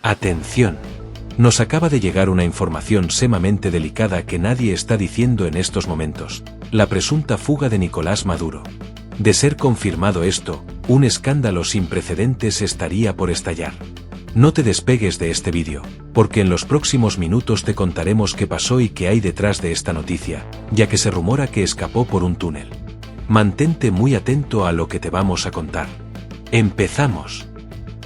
Atención. Nos acaba de llegar una información sumamente delicada que nadie está diciendo en estos momentos: la presunta fuga de Nicolás Maduro. De ser confirmado esto, un escándalo sin precedentes estaría por estallar. No te despegues de este vídeo, porque en los próximos minutos te contaremos qué pasó y qué hay detrás de esta noticia, ya que se rumora que escapó por un túnel. Mantente muy atento a lo que te vamos a contar. ¡Empezamos!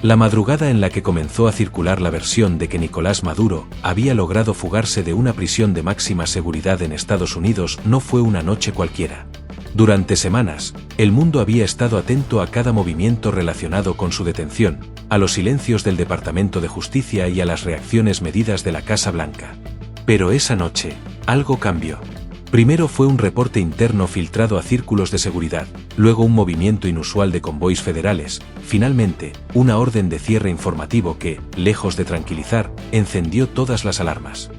La madrugada en la que comenzó a circular la versión de que Nicolás Maduro había logrado fugarse de una prisión de máxima seguridad en Estados Unidos no fue una noche cualquiera. Durante semanas, el mundo había estado atento a cada movimiento relacionado con su detención, a los silencios del Departamento de Justicia y a las reacciones medidas de la Casa Blanca. Pero esa noche, algo cambió. Primero fue un reporte interno filtrado a círculos de seguridad, luego un movimiento inusual de convoys federales, finalmente, una orden de cierre informativo que, lejos de tranquilizar, encendió todas las alarmas.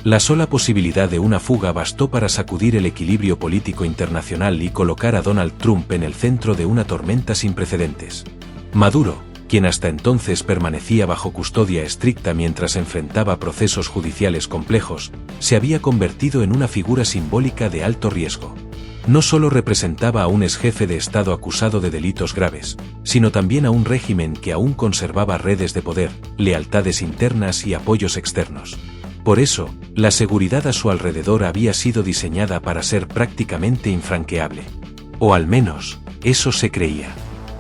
La sola posibilidad de una fuga bastó para sacudir el equilibrio político internacional y colocar a Donald Trump en el centro de una tormenta sin precedentes. Maduro, quien hasta entonces permanecía bajo custodia estricta mientras enfrentaba procesos judiciales complejos, se había convertido en una figura simbólica de alto riesgo. No solo representaba a un exjefe de Estado acusado de delitos graves, sino también a un régimen que aún conservaba redes de poder, lealtades internas y apoyos externos. Por eso, la seguridad a su alrededor había sido diseñada para ser prácticamente infranqueable. O al menos, eso se creía.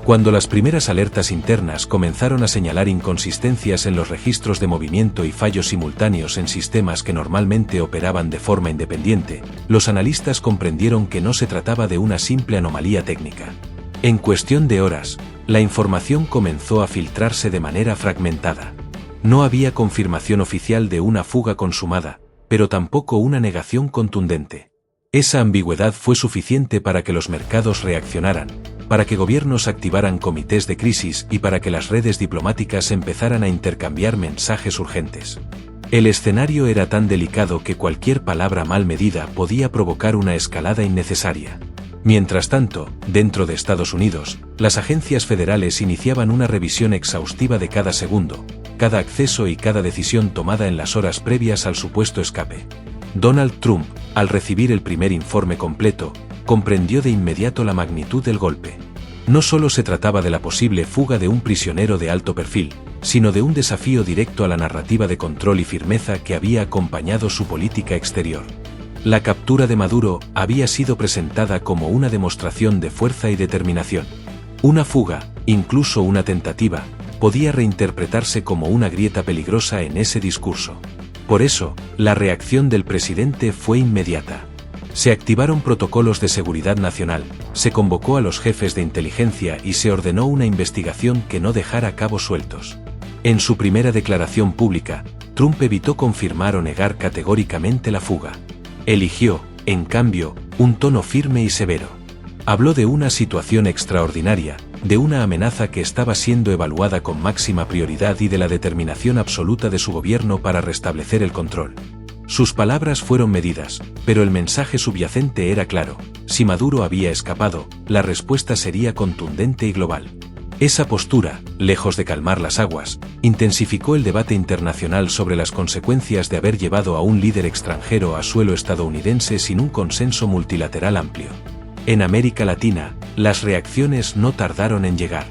Cuando las primeras alertas internas comenzaron a señalar inconsistencias en los registros de movimiento y fallos simultáneos en sistemas que normalmente operaban de forma independiente, los analistas comprendieron que no se trataba de una simple anomalía técnica. En cuestión de horas, la información comenzó a filtrarse de manera fragmentada. No había confirmación oficial de una fuga consumada, pero tampoco una negación contundente. Esa ambigüedad fue suficiente para que los mercados reaccionaran, para que gobiernos activaran comités de crisis y para que las redes diplomáticas empezaran a intercambiar mensajes urgentes. El escenario era tan delicado que cualquier palabra mal medida podía provocar una escalada innecesaria. Mientras tanto, dentro de Estados Unidos, las agencias federales iniciaban una revisión exhaustiva de cada segundo, cada acceso y cada decisión tomada en las horas previas al supuesto escape. Donald Trump, al recibir el primer informe completo, comprendió de inmediato la magnitud del golpe. No solo se trataba de la posible fuga de un prisionero de alto perfil, sino de un desafío directo a la narrativa de control y firmeza que había acompañado su política exterior. La captura de Maduro había sido presentada como una demostración de fuerza y determinación. Una fuga, incluso una tentativa, podía reinterpretarse como una grieta peligrosa en ese discurso. Por eso, la reacción del presidente fue inmediata. Se activaron protocolos de seguridad nacional, se convocó a los jefes de inteligencia y se ordenó una investigación que no dejara cabos sueltos. En su primera declaración pública, Trump evitó confirmar o negar categóricamente la fuga. Eligió, en cambio, un tono firme y severo. Habló de una situación extraordinaria, de una amenaza que estaba siendo evaluada con máxima prioridad y de la determinación absoluta de su gobierno para restablecer el control. Sus palabras fueron medidas, pero el mensaje subyacente era claro: si Maduro había escapado, la respuesta sería contundente y global. Esa postura, lejos de calmar las aguas, intensificó el debate internacional sobre las consecuencias de haber llevado a un líder extranjero a suelo estadounidense sin un consenso multilateral amplio. En América Latina, las reacciones no tardaron en llegar.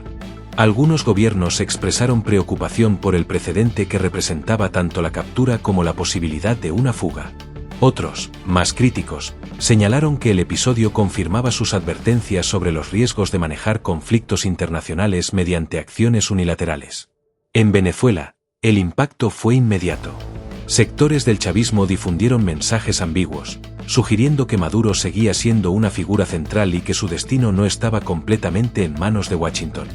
Algunos gobiernos expresaron preocupación por el precedente que representaba tanto la captura como la posibilidad de una fuga. Otros, más críticos, señalaron que el episodio confirmaba sus advertencias sobre los riesgos de manejar conflictos internacionales mediante acciones unilaterales. En Venezuela, el impacto fue inmediato. Sectores del chavismo difundieron mensajes ambiguos, sugiriendo que Maduro seguía siendo una figura central y que su destino no estaba completamente en manos de Washington.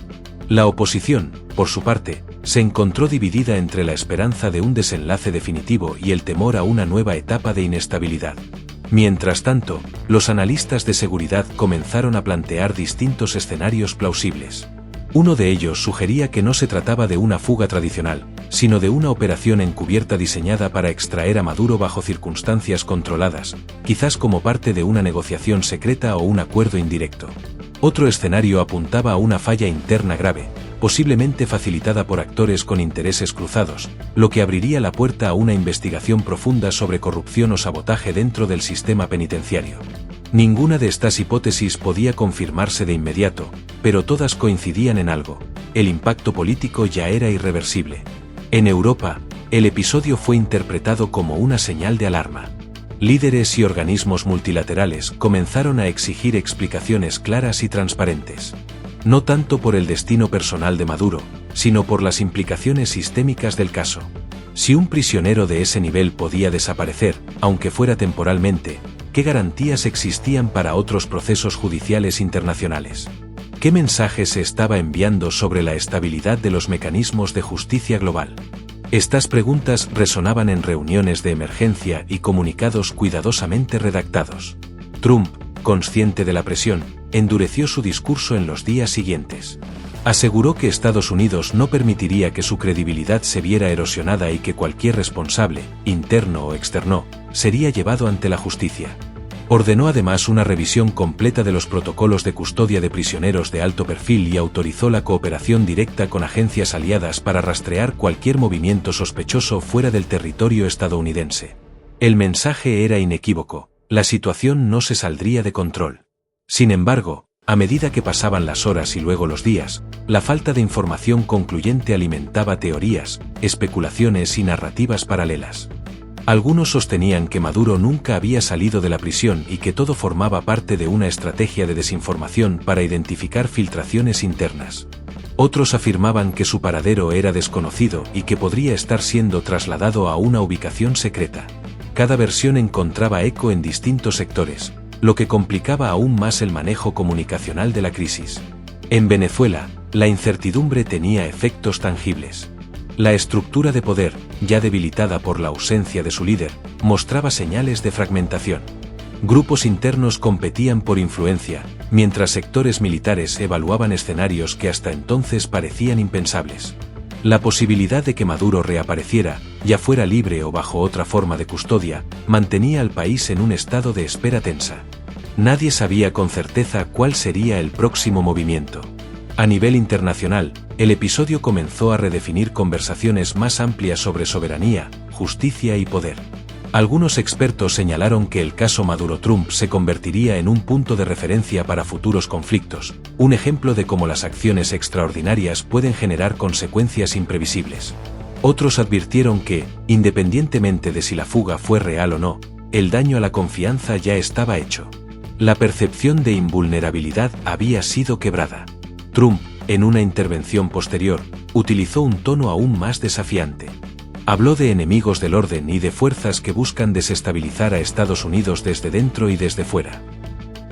La oposición, por su parte, se encontró dividida entre la esperanza de un desenlace definitivo y el temor a una nueva etapa de inestabilidad. Mientras tanto, los analistas de seguridad comenzaron a plantear distintos escenarios plausibles. Uno de ellos sugería que no se trataba de una fuga tradicional, sino de una operación encubierta diseñada para extraer a Maduro bajo circunstancias controladas, quizás como parte de una negociación secreta o un acuerdo indirecto. Otro escenario apuntaba a una falla interna grave, posiblemente facilitada por actores con intereses cruzados, lo que abriría la puerta a una investigación profunda sobre corrupción o sabotaje dentro del sistema penitenciario. Ninguna de estas hipótesis podía confirmarse de inmediato, pero todas coincidían en algo: el impacto político ya era irreversible. En Europa, el episodio fue interpretado como una señal de alarma. Líderes y organismos multilaterales comenzaron a exigir explicaciones claras y transparentes. No tanto por el destino personal de Maduro, sino por las implicaciones sistémicas del caso. Si un prisionero de ese nivel podía desaparecer, aunque fuera temporalmente, ¿qué garantías existían para otros procesos judiciales internacionales? ¿Qué mensaje se estaba enviando sobre la estabilidad de los mecanismos de justicia global? Estas preguntas resonaban en reuniones de emergencia y comunicados cuidadosamente redactados. Trump, consciente de la presión, endureció su discurso en los días siguientes. Aseguró que Estados Unidos no permitiría que su credibilidad se viera erosionada y que cualquier responsable, interno o externo, sería llevado ante la justicia. Ordenó además una revisión completa de los protocolos de custodia de prisioneros de alto perfil y autorizó la cooperación directa con agencias aliadas para rastrear cualquier movimiento sospechoso fuera del territorio estadounidense. El mensaje era inequívoco: la situación no se saldría de control. Sin embargo, a medida que pasaban las horas y luego los días, la falta de información concluyente alimentaba teorías, especulaciones y narrativas paralelas. Algunos sostenían que Maduro nunca había salido de la prisión y que todo formaba parte de una estrategia de desinformación para identificar filtraciones internas. Otros afirmaban que su paradero era desconocido y que podría estar siendo trasladado a una ubicación secreta. Cada versión encontraba eco en distintos sectores, lo que complicaba aún más el manejo comunicacional de la crisis. En Venezuela, la incertidumbre tenía efectos tangibles. La estructura de poder, ya debilitada por la ausencia de su líder, mostraba señales de fragmentación. Grupos internos competían por influencia, mientras sectores militares evaluaban escenarios que hasta entonces parecían impensables. La posibilidad de que Maduro reapareciera, ya fuera libre o bajo otra forma de custodia, mantenía al país en un estado de espera tensa. Nadie sabía con certeza cuál sería el próximo movimiento. A nivel internacional, el episodio comenzó a redefinir conversaciones más amplias sobre soberanía, justicia y poder. Algunos expertos señalaron que el caso Maduro-Trump se convertiría en un punto de referencia para futuros conflictos, un ejemplo de cómo las acciones extraordinarias pueden generar consecuencias imprevisibles. Otros advirtieron que, independientemente de si la fuga fue real o no, el daño a la confianza ya estaba hecho. La percepción de invulnerabilidad había sido quebrada. Trump, en una intervención posterior, utilizó un tono aún más desafiante. Habló de enemigos del orden y de fuerzas que buscan desestabilizar a Estados Unidos desde dentro y desde fuera.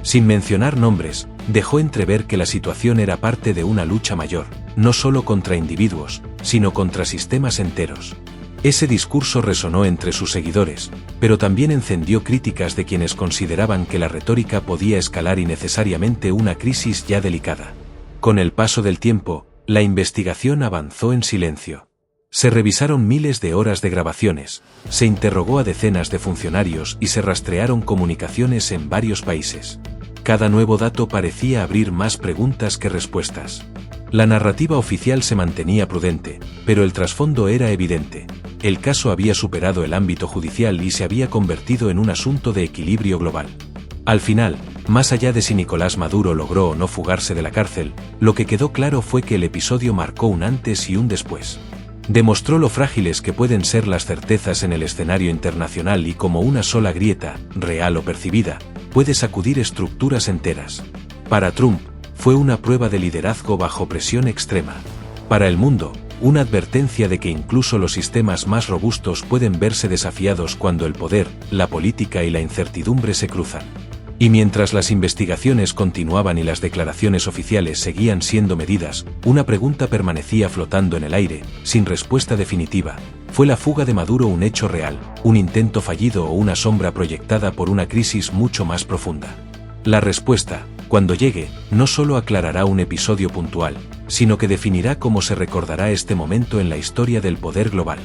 Sin mencionar nombres, dejó entrever que la situación era parte de una lucha mayor, no solo contra individuos, sino contra sistemas enteros. Ese discurso resonó entre sus seguidores, pero también encendió críticas de quienes consideraban que la retórica podía escalar innecesariamente una crisis ya delicada. Con el paso del tiempo, la investigación avanzó en silencio. Se revisaron miles de horas de grabaciones, se interrogó a decenas de funcionarios y se rastrearon comunicaciones en varios países. Cada nuevo dato parecía abrir más preguntas que respuestas. La narrativa oficial se mantenía prudente, pero el trasfondo era evidente. El caso había superado el ámbito judicial y se había convertido en un asunto de equilibrio global. Al final, más allá de si Nicolás Maduro logró o no fugarse de la cárcel, lo que quedó claro fue que el episodio marcó un antes y un después. Demostró lo frágiles que pueden ser las certezas en el escenario internacional y cómo una sola grieta, real o percibida, puede sacudir estructuras enteras. Para Trump, fue una prueba de liderazgo bajo presión extrema. Para el mundo, una advertencia de que incluso los sistemas más robustos pueden verse desafiados cuando el poder, la política y la incertidumbre se cruzan. Y mientras las investigaciones continuaban y las declaraciones oficiales seguían siendo medidas, una pregunta permanecía flotando en el aire, sin respuesta definitiva. ¿Fue la fuga de Maduro un hecho real, un intento fallido o una sombra proyectada por una crisis mucho más profunda? La respuesta, cuando llegue, no solo aclarará un episodio puntual, sino que definirá cómo se recordará este momento en la historia del poder global.